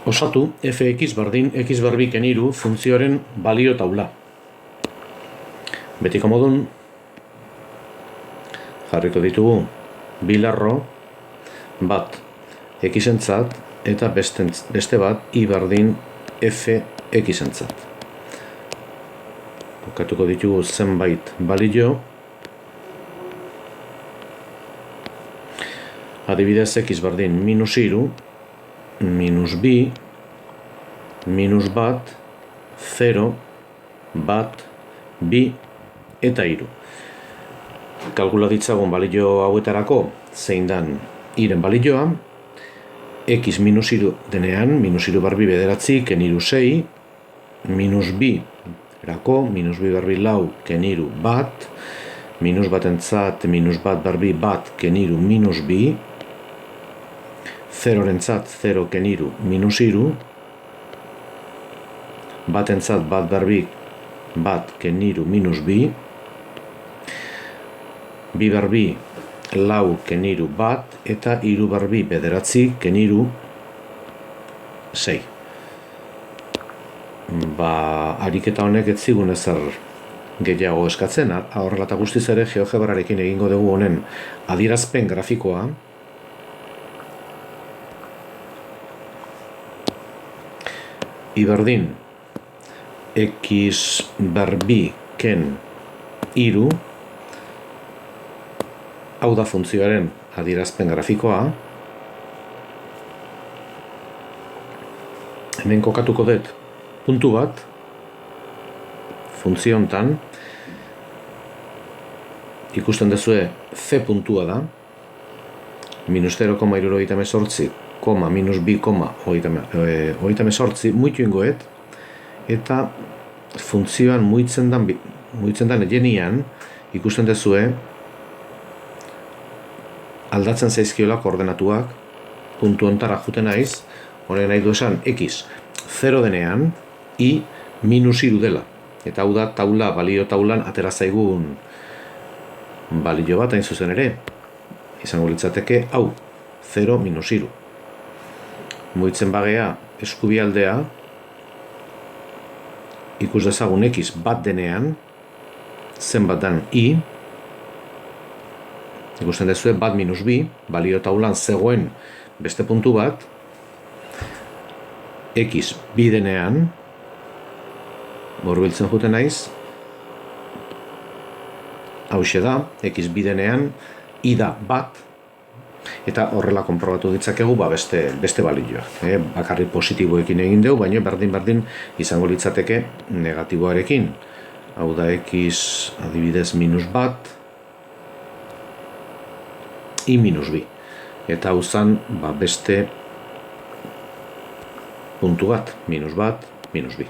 Osatu fx berdin x barbi keniru funtzioaren balio taula. Betiko modun, jarriko ditugu bilarro bat x-entzat eta beste bat y berdin f x-entzat. Kokatuko ditugu zenbait balio. Adibidez x berdin minus iru, minus bi, minus bat, 0, bat, bi eta iru. Kalkula ditzagun balio hauetarako zein dan iren balioa, x minus iru denean, minus iru barbi bederatzi, keniru 6, minus bi erako, minus bi barbi lau, keniru bat, minus batentzat, minus bat barbi bat, keniru minus bi, 0-rentzat 0 keniru minus iru, batentzat bat barbi bat keniru minus bi, bi barbi lau keniru bat eta iru barbi bederatzi keniru 6. Ariketa honek ez zigun ezer gehiago eskatzen, horrela eta guztiz ere GeoGebrarekin egingo dugu honen adierazpen grafikoa. Y berdin x barbi ken iru, hau da funtzioaren adierazpen grafikoa. Hemen kokatuko dut puntu bat funtzio hontan, ikusten duzue c puntua da, minus 0,78, minus bi, hogeita mesortzi, muitu ingoet, eta funtzioan muitzen dan egenian, ikusten dezue, aldatzen zaizkiola koordenatuak, puntu ontara juten naiz, horren nahi du esan, x 0 denean, y minus iru dela. Eta hau da taula, balio taulan atera zaigun balio bat hain zuzen ere. Izango litzateke, hau, 0 minus iru. Muitzen bagea eskubialdea, ikus dezagun x bat denean, zenbat dan y, ikusten dezue bat minus bi, balio taulan zegoen beste puntu bat, x bi denean, borbiltzen juten naiz, hauxe da, x bi denean, y da bat, eta horrela konprobatu ditzakegu beste balioak. Bakarrik positiboekin egin dugu, baina berdin izango litzateke negatiboarekin. Hau da x adibidez minus bat, y minus bi. Eta hau zan beste puntu bat, minus bi.